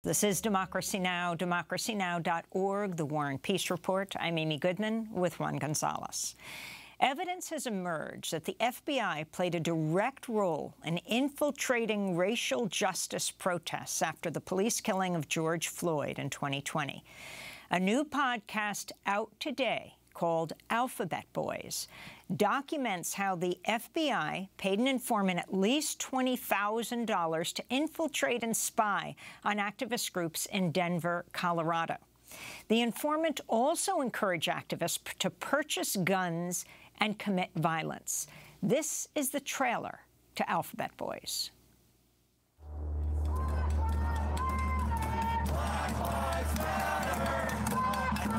This is Democracy Now!, democracynow.org, The War and Peace Report. I'm Amy Goodman with Juan Gonzalez. Evidence has emerged that the FBI played a direct role in infiltrating racial justice protests after the police killing of George Floyd in 2020. A new podcast out today called Alphabet Boys documents how the FBI paid an informant at least $20,000 to infiltrate and spy on activist groups in Denver, Colorado. The informant also encouraged activists to purchase guns and commit violence. This is the trailer to Alphabet Boys.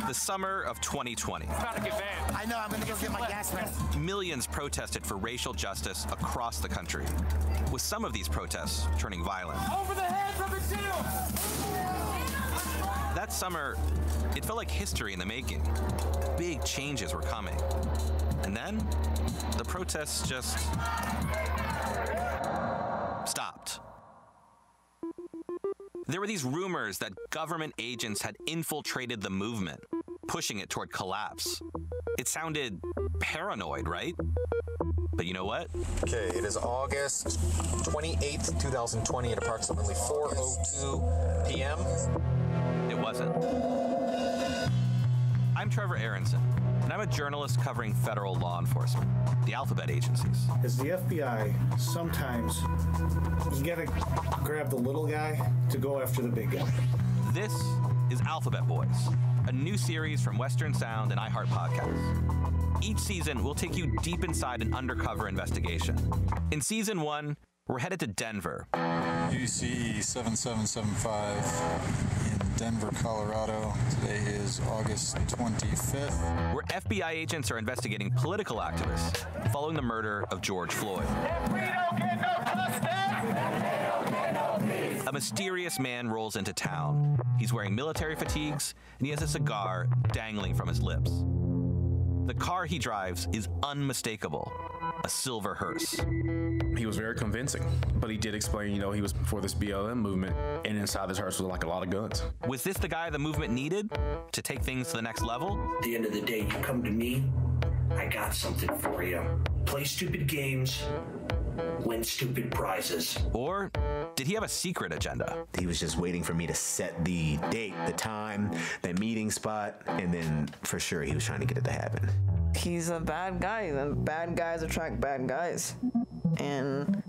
The summer of 2020. It's about to get bad. I know, I'm gonna go get my gas mask. Millions protested for racial justice across the country, with some of these protests turning violent. Over the heads of the shields! That summer, it felt like history in the making. Big changes were coming. And then, the protests just stopped. There were these rumors that government agents had infiltrated the movement, pushing it toward collapse. It sounded paranoid, right? But you know what? Okay, it is August 28th, 2020 at approximately 4:02 p.m. It wasn't. I'm Trevor Aaronson, and I'm a journalist covering federal law enforcement, the Alphabet agencies. As the FBI, sometimes you gotta grab the little guy to go after the big guy. This is Alphabet Boys, a new series from Western Sound and iHeart Podcasts. Each season, we'll take you deep inside an undercover investigation. In Season 1, we're headed to Denver. UC 7775 in Denver, Colorado. Today is August 25th. Where FBI agents are investigating political activists following the murder of George Floyd. If we don't get no justice, A mysterious man rolls into town. He's wearing military fatigues, and he has a cigar dangling from his lips. The car he drives is unmistakable, a silver hearse. He was very convincing, but he did explain, he was for this BLM movement, and inside this hearse was like a lot of guns. Was this the guy the movement needed to take things to the next level? At the end of the day, you come to me, I got something for you. Play stupid games, win stupid prizes. Or did he have a secret agenda? He was just waiting for me to set the date, the time, the meeting spot, and then for sure he was trying to get it to happen. He's a bad guy, and bad guys attract bad guys. And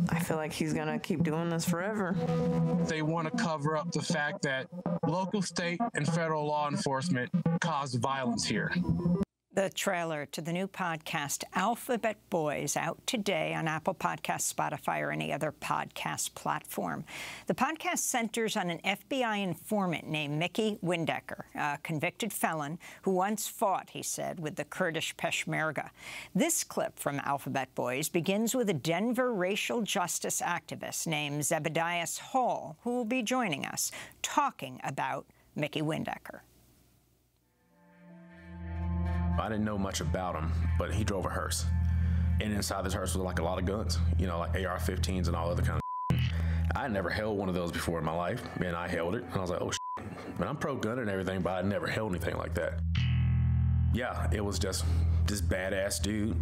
I feel like he's gonna keep doing this forever. They want to cover up the fact that local, state, and federal law enforcement caused violence here. The trailer to the new podcast, Alphabet Boys, out today on Apple Podcasts, Spotify, or any other podcast platform. The podcast centers on an FBI informant named Mickey Windecker, a convicted felon who once fought, he said, with the Kurdish Peshmerga. This clip from Alphabet Boys begins with a Denver racial justice activist named Zebbodios Hall, who will be joining us, talking about Mickey Windecker. I didn't know much about him, but he drove a hearse. And inside this hearse was like a lot of guns, like AR-15s and all other kind of shit. I had never held one of those before in my life, and I held it, and I was like, oh, shit. Man, I'm pro-gun and everything, but I never held anything like that. Yeah, it was just this badass dude,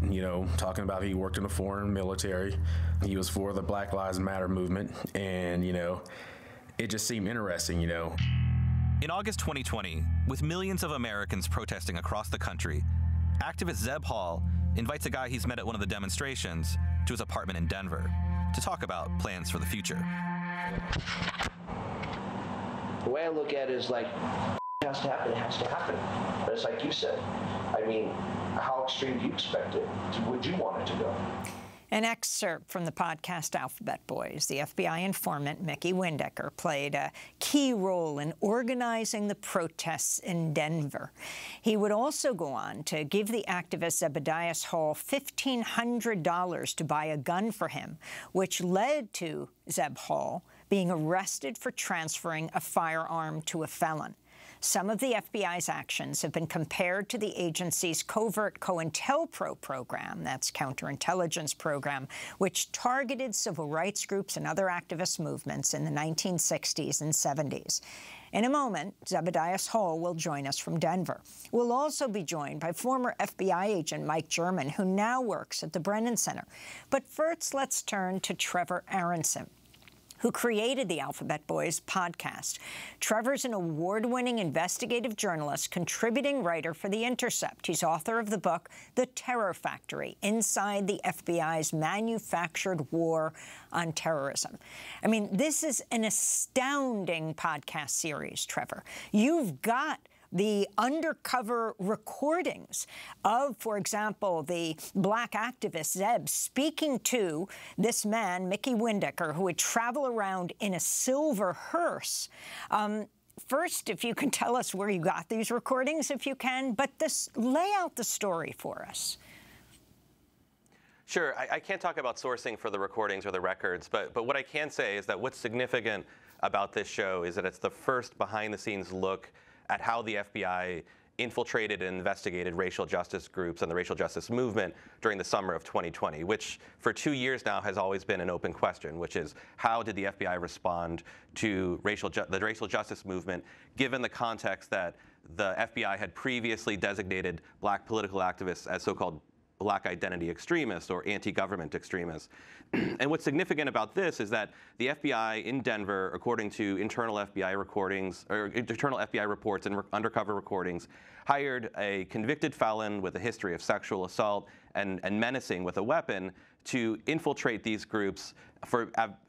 talking about he worked in the foreign military. He was for the Black Lives Matter movement, and, it just seemed interesting, In August 2020, with millions of Americans protesting across the country, activist Zebbodios Hall invites a guy he's met at one of the demonstrations to his apartment in Denver to talk about plans for the future. The way I look at it is like, it has to happen, it has to happen. But it's like you said, how extreme do you expect it? Would you want it to go? An excerpt from the podcast Alphabet Boys. The FBI informant, Mickey Windecker, played a key role in organizing the protests in Denver. He would also go on to give the activist Zebbodios Hall $1,500 to buy a gun for him, which led to Zeb Hall being arrested for transferring a firearm to a felon. Some of the FBI's actions have been compared to the agency's covert COINTELPRO program, that's counterintelligence program, which targeted civil rights groups and other activist movements in the 1960s and 70s. In a moment, Zebbodios Hall will join us from Denver. We'll also be joined by former FBI agent Mike German, who now works at the Brennan Center. But first, let's turn to Trevor Aaronson, who created the Alphabet Boys podcast. Trevor's an award-winning investigative journalist, contributing writer for The Intercept. He's author of the book, The Terror Factory, Inside the FBI's Manufactured War on Terrorism. I mean, this is an astounding podcast series, Trevor. You've got the undercover recordings of, for example, the black activist Zeb speaking to this man, Mickey Windecker, who would travel around in a silver hearse. First, if you can tell us where you got these recordings, if you can, but lay out the story for us. Sure. I can't talk about sourcing for the recordings or the records, but what I can say is that what's significant about this show is that it's the first behind-the-scenes look at how the FBI infiltrated and investigated racial justice groups and the racial justice movement during the summer of 2020, which for 2 years now has always been an open question, which is how did the FBI respond to the racial justice movement, given the context that the FBI had previously designated black political activists as so-called black identity extremists or anti-government extremists. And what's significant about this is that the FBI in Denver, according to internal FBI recordings or internal FBI reports and undercover recordings, hired a convicted felon with a history of sexual assault and menacing with a weapon to infiltrate these groups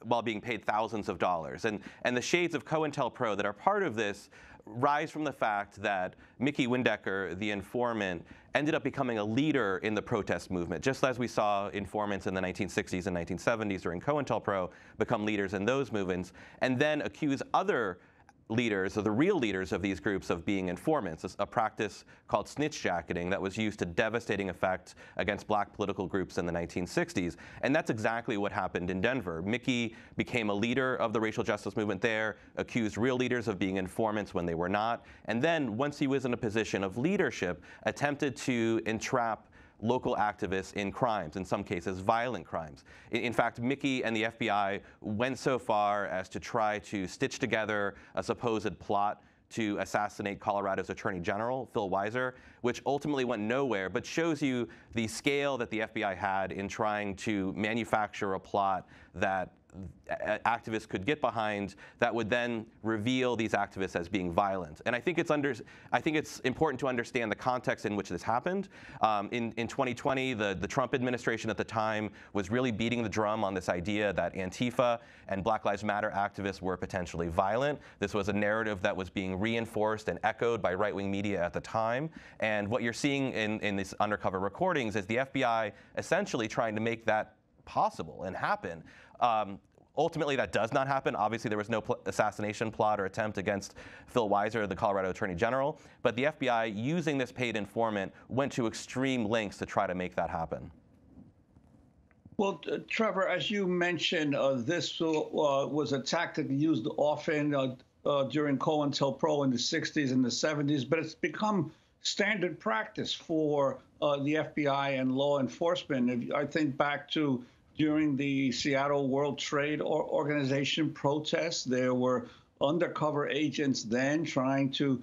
while being paid thousands of dollars. And the shades of COINTELPRO that are part of this rise from the fact that Mickey Windecker, the informant, ended up becoming a leader in the protest movement, just as we saw informants in the 1960s and 1970s during COINTELPRO become leaders in those movements, and then accuse other leaders, or the real leaders of these groups, of being informants, a practice called snitch jacketing that was used to devastating effect against black political groups in the 1960s. And that's exactly what happened in Denver. Mickey became a leader of the racial justice movement there, accused real leaders of being informants when they were not, and then once he was in a position of leadership, attempted to entrap local activists in crimes, in some cases violent crimes. In fact, Mickey and the FBI went so far as to try to stitch together a supposed plot to assassinate Colorado's Attorney General, Phil Weiser, which ultimately went nowhere, but shows you the scale that the FBI had in trying to manufacture a plot that activists could get behind that would then reveal these activists as being violent. And I think it's important to understand the context in which this happened. In 2020, the Trump administration at the time was really beating the drum on this idea that Antifa and Black Lives Matter activists were potentially violent. This was a narrative that was being reinforced and echoed by right-wing media at the time. And what you're seeing in these undercover recordings is the FBI essentially trying to make that possible and happen. Ultimately, that does not happen. Obviously, there was no assassination plot or attempt against Phil Weiser, the Colorado Attorney General. But the FBI, using this paid informant, went to extreme lengths to try to make that happen. Well, Trevor, as you mentioned, this was a tactic used often during COINTELPRO in the 60s and the 70s, but it's become standard practice for the FBI and law enforcement. I think back to during the Seattle World Trade Organization protests, there were undercover agents then trying to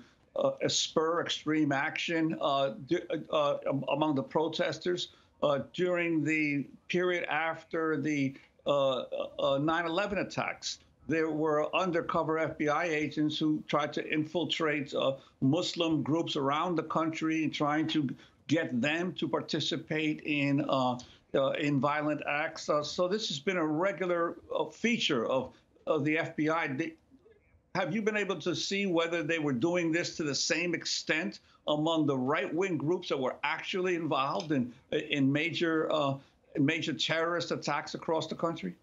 spur extreme action among the protesters. During the period after the 9/11 attacks, there were undercover FBI agents who tried to infiltrate Muslim groups around the country, trying to get them to participate in violent acts. So this has been a regular feature of the FBI. Have you been able to see whether they were doing this to the same extent among the right-wing groups that were actually involved in major terrorist attacks across the country?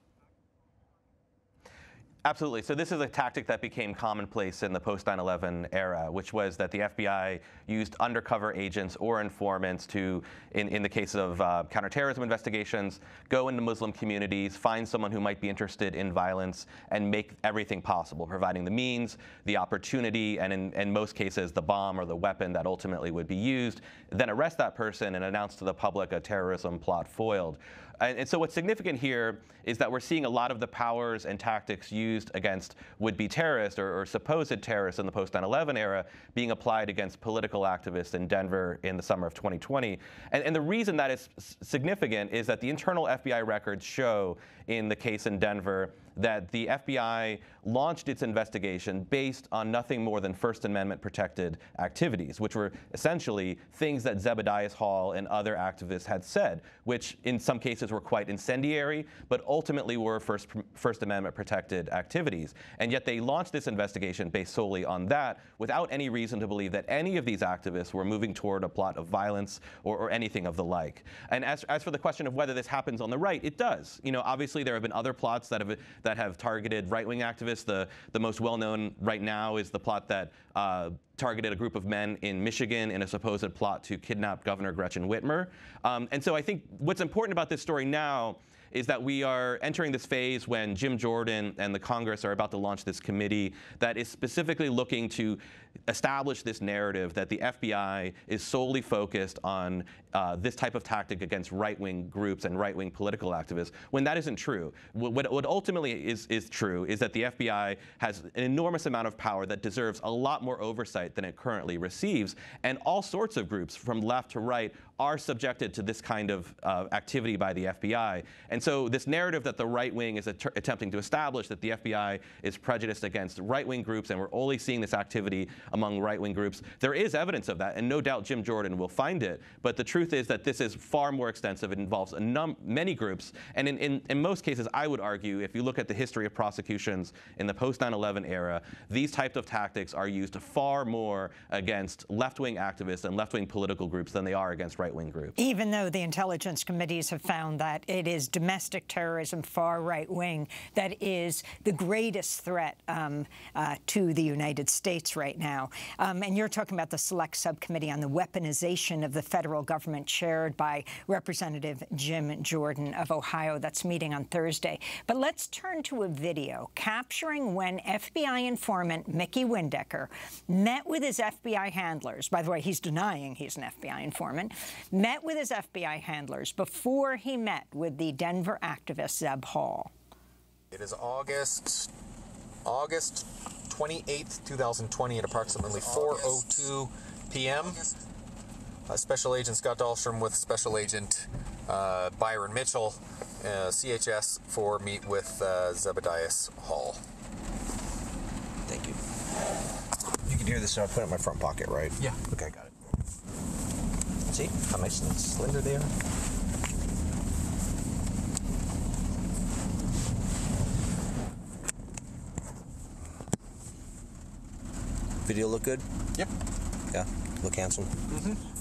Absolutely. So this is a tactic that became commonplace in the post-9/11 era, which was that the FBI used undercover agents or informants to, in the case of counterterrorism investigations, go into Muslim communities, find someone who might be interested in violence, and make everything possible, providing the means, the opportunity, and in most cases, the bomb or the weapon that ultimately would be used, then arrest that person and announce to the public a terrorism plot foiled. And so what's significant here is that we're seeing a lot of the powers and tactics used against would-be terrorists or supposed terrorists in the post-9/11 era being applied against political activists in Denver in the summer of 2020. And the reason that is significant is that the internal FBI records show in the case in Denver that the FBI launched its investigation based on nothing more than First Amendment protected activities, which were essentially things that Zebbodios Hall and other activists had said, which in some cases were quite incendiary, but ultimately were First Amendment protected activities. And yet they launched this investigation based solely on that, without any reason to believe that any of these activists were moving toward a plot of violence or anything of the like. And as for the question of whether this happens on the right, it does. You know, obviously there have been other plots that have targeted right-wing activists. The most well-known right now is the plot that targeted a group of men in Michigan in a supposed plot to kidnap Governor Gretchen Whitmer. And so I think what's important about this story now is that we are entering this phase when Jim Jordan and the Congress are about to launch this committee that is specifically looking to establish this narrative that the FBI is solely focused on this type of tactic against right-wing groups and right-wing political activists, when that isn't true. What ultimately is true is that the FBI has an enormous amount of power that deserves a lot more oversight than it currently receives, and all sorts of groups from left to right are subjected to this kind of activity by the FBI. And so this narrative that the right wing is attempting to establish, that the FBI is prejudiced against right-wing groups and we're only seeing this activity among right-wing groups, there is evidence of that, and no doubt Jim Jordan will find it. But the truth is that this is far more extensive. It involves many groups, and in most cases, I would argue, if you look at the history of prosecutions in the post-9/11 era, these types of tactics are used far more against left-wing activists and left-wing political groups than they are against right-wing groups. Even though the intelligence committees have found that it is domestic terrorism, far right-wing, that is the greatest threat to the United States right now. And you're talking about the Select Subcommittee on the Weaponization of the Federal Government, chaired by Representative Jim Jordan of Ohio. That's meeting on Thursday. But let's turn to a video capturing when FBI informant Mickey Windecker met with his FBI handlers. By the way, he's denying he's an FBI informant. Met with his FBI handlers before he met with the Denver activist Zeb Hall. It is August 28th, 2020 at approximately 4:02 p.m. Special Agent Scott Dahlstrom with Special Agent Byron Mitchell, CHS, for meet with Zebbodios Hall. Thank you. You can hear this, so I put it in my front pocket, right? Yeah. Okay, got it. See how nice and slender they are? Video look good? Yep. Yeah, look handsome.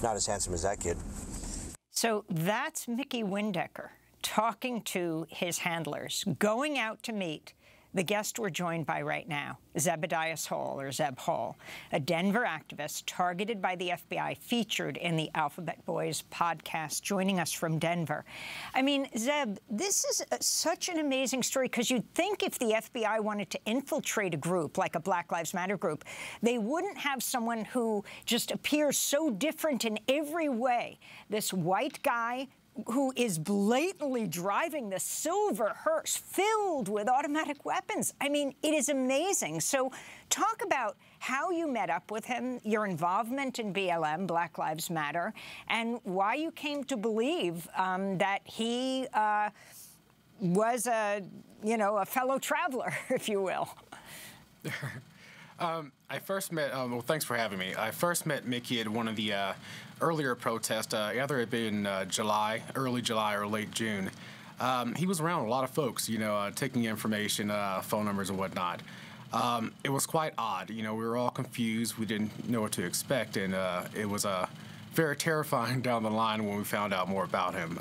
Not as handsome as that kid. So that's Mickey Windecker talking to his handlers, going out to meet the guest we're joined by right now, Zebbodios Hall, or Zeb Hall, a Denver activist targeted by the FBI, featured in the Alphabet Boys podcast, joining us from Denver. I mean, Zeb, this is such an amazing story, because you'd think if the FBI wanted to infiltrate a group like a Black Lives Matter group, they wouldn't have someone who just appears so different in every way. This white guy who is blatantly driving the silver hearse filled with automatic weapons. I mean, it is amazing. So talk about how you met up with him, your involvement in BLM, Black Lives Matter, and why you came to believe that he was a fellow traveler, if you will. I first met, well, thanks for having me. I first met Mickey at one of the earlier protests, either it had been early July or late June. He was around a lot of folks, taking information, phone numbers and whatnot. It was quite odd. We were all confused. We didn't know what to expect, and it was very terrifying down the line when we found out more about him.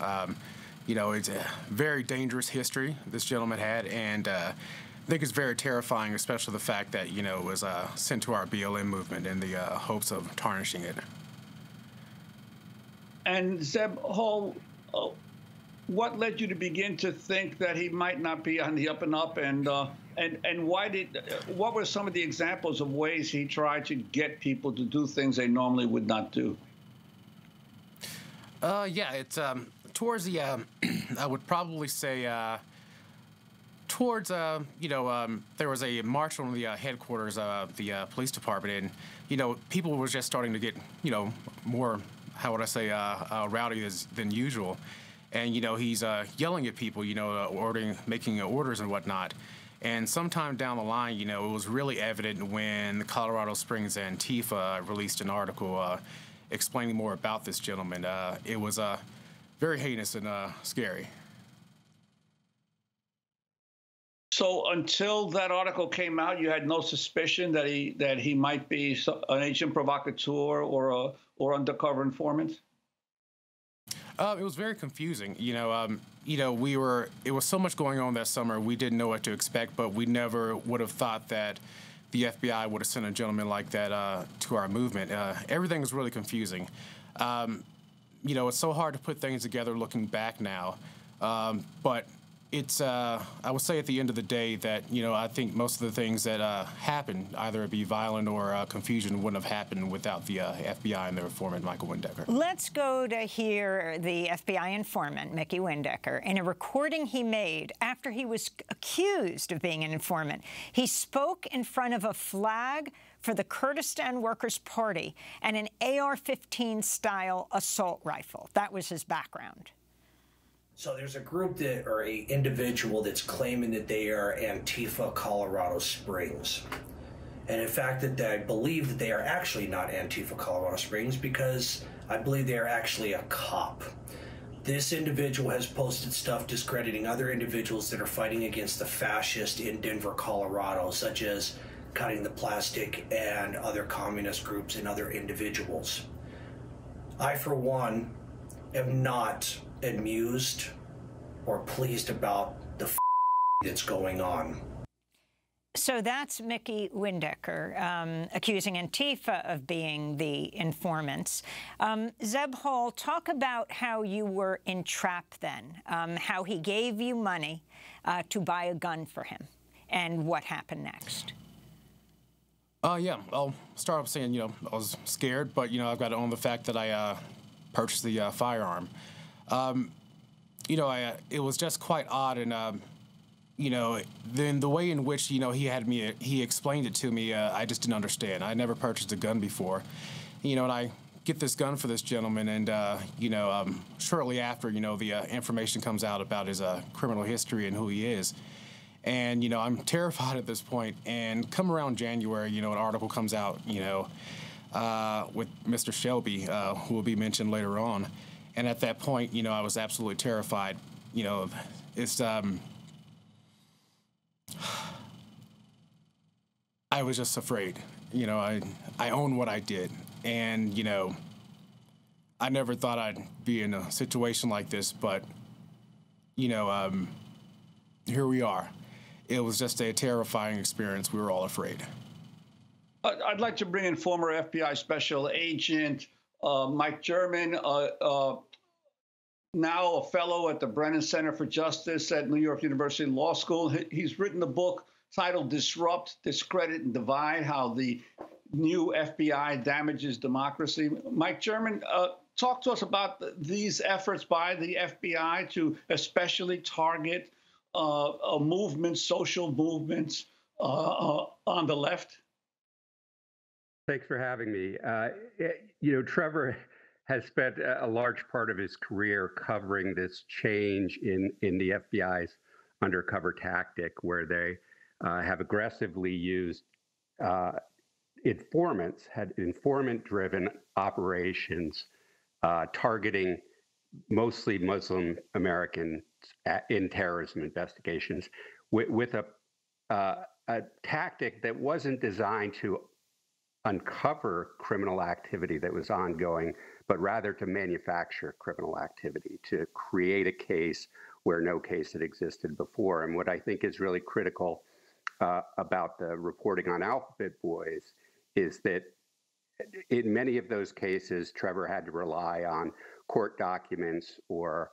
It's a very dangerous history this gentleman had, and think it's very terrifying, especially the fact that, you know, it was sent to our BLM movement in the hopes of tarnishing it. And Zeb Hall, what led you to begin to think that he might not be on the up and up, and what were some of the examples of ways he tried to get people to do things they normally would not do? Yeah, it's towards the I would probably say towards you know, there was a march on the headquarters of the police department, and you know, people were just starting to get, you know, more, how would I say, rowdy than usual. And, you know, he's yelling at people, you know, making orders and whatnot. And sometime down the line, you know, it was really evident when the Colorado Springs Antifa released an article explaining more about this gentleman. It was very heinous and scary. So until that article came out, you had no suspicion that he might be an agent provocateur or undercover informant? It was very confusing. You know, it was so much going on that summer, we didn't know what to expect, but we never would have thought that the FBI would have sent a gentleman like that to our movement. Everything was really confusing. You know, it's so hard to put things together looking back now, but it's, I would say at the end of the day that, you know, I think most of the things that happened, either it be violent or confusion, wouldn't have happened without the FBI and their informant, Michael Windecker. Let's go to hear the FBI informant, Mickey Windecker, in a recording he made after he was accused of being an informant. He spoke in front of a flag for the Kurdistan Workers' Party and an AR-15-style assault rifle. That was his background. So there's a group that, or a individual that's claiming that they are Antifa Colorado Springs. And in fact, that I believe that they are actually not Antifa Colorado Springs, because I believe they are actually a cop. This individual has posted stuff discrediting other individuals that are fighting against the fascists in Denver, Colorado, such as Cutting the Plastic and other communist groups and other individuals. I, for one, am not amused or pleased about the that's going on. So that's Mickey Windecker accusing Antifa of being the informants. Zeb Hall, talk about how you were entrapped then, how he gave you money to buy a gun for him, and what happened next. Yeah, I'll start off saying, you know, I was scared, but, you know, I've got to own the fact that I purchased the firearm. You know, it was just quite odd, and you know, then the way in which, you know, he explained it to me, I just didn't understand. I never purchased a gun before, you know, and I get this gun for this gentleman, and you know, shortly after, you know, the information comes out about his criminal history and who he is, and you know, I'm terrified at this point. And come around January, you know, an article comes out, you know, with Mr. Shelby, who will be mentioned later on. And at that point, you know, I was absolutely terrified. You know, it's, I was just afraid. You know, I own what I did. And, you know, I never thought I'd be in a situation like this, but, you know, here we are. It was just a terrifying experience. We were all afraid. I'd like to bring in former FBI Special Agent Mike German, now a fellow at the Brennan Center for Justice at New York University Law School. He's written a book titled Disrupt, Discredit, and Divide, How the New FBI Damages Democracy. Mike German, talk to us about these efforts by the FBI to especially target movements, social movements on the left. Thanks for having me. You know, Trevor has spent a large part of his career covering this change in the FBI's undercover tactic, where they have aggressively used informants, had informant-driven operations targeting mostly Muslim Americans in terrorism investigations with a tactic that wasn't designed to uncover criminal activity that was ongoing, but rather to manufacture criminal activity, to create a case where no case had existed before. And what I think is really critical about the reporting on Alphabet Boys is that in many of those cases, Trevor had to rely on court documents or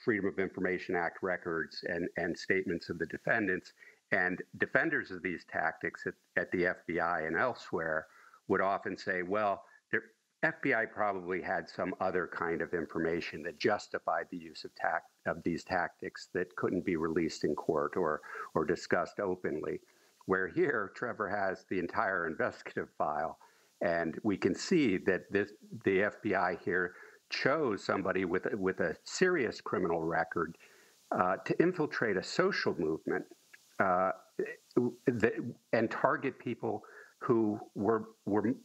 Freedom of Information Act records and statements of the defendants. And defenders of these tactics at the FBI and elsewhere would often say, well, the FBI probably had some other kind of information that justified the use of these tactics that couldn't be released in court or discussed openly. Where here, Trevor has the entire investigative file, and we can see that the FBI here chose somebody with a serious criminal record to infiltrate a social movement and target people who were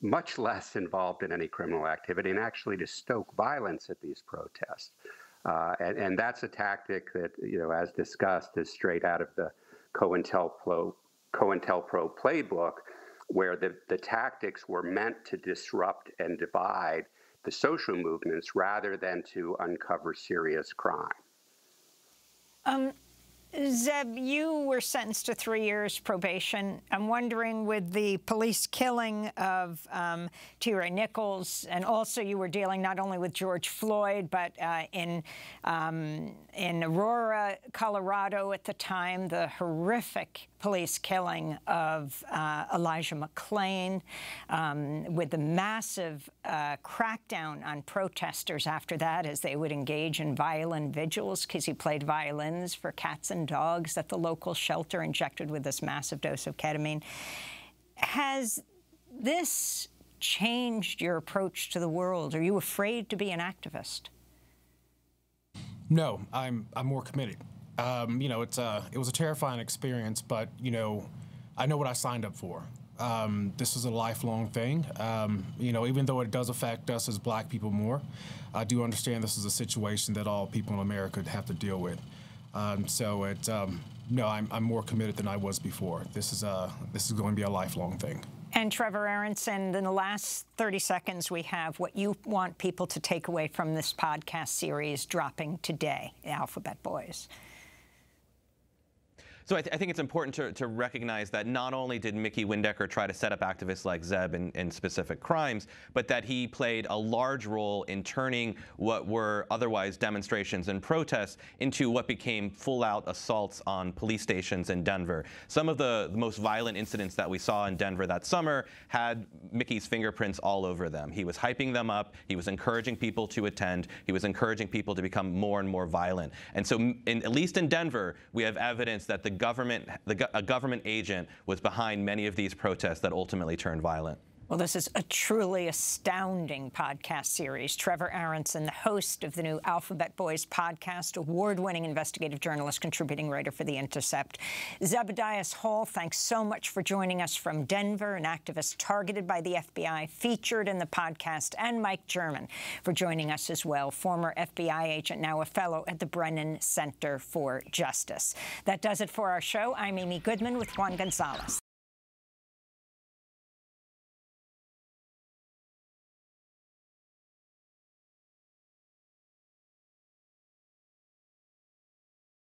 much less involved in any criminal activity, and actually to stoke violence at these protests. And that's a tactic that, as discussed, is straight out of the COINTELPRO playbook, where the tactics were meant to disrupt and divide the social movements rather than to uncover serious crime. Zeb, you were sentenced to 3 years probation. I'm wondering, with the police killing of Tyre Nichols, and also you were dealing not only with George Floyd, but in Aurora, Colorado at the time, the horrific police killing of Elijah McClain, with the massive crackdown on protesters after that as they would engage in violent vigils because he played violins for cats and dogs at the local shelter injected with this massive dose of ketamine. Has this changed your approach to the world? Are you afraid to be an activist? No, I'm more committed. It was a terrifying experience, but, I know what I signed up for. This is a lifelong thing. Even though it does affect us as Black people more, I do understand this is a situation that all people in America have to deal with. No, I'm more committed than I was before. This is going to be a lifelong thing. And Trevor Aaronson, in the last 30 seconds we have, what you want people to take away from this podcast series dropping today, Alphabet Boys. So I think it's important to recognize that not only did Mickey Windecker try to set up activists like Zeb in specific crimes, but that he played a large role in turning what were otherwise demonstrations and protests into what became full-out assaults on police stations in Denver. Some of the most violent incidents that we saw in Denver that summer had Mickey's fingerprints all over them. He was hyping them up. He was encouraging people to attend. He was encouraging people to become more and more violent. And so, at least in Denver, we have evidence that a government agent was behind many of these protests that ultimately turned violent. Well, this is a truly astounding podcast series. Trevor Aaronson, the host of the new Alphabet Boys podcast, award-winning investigative journalist, contributing writer for The Intercept. Zebbodios Hall, thanks so much for joining us from Denver, an activist targeted by the FBI, featured in the podcast, and Mike German for joining us as well, former FBI agent, now a fellow at the Brennan Center for Justice. That does it for our show. I'm Amy Goodman with Juan Gonzalez.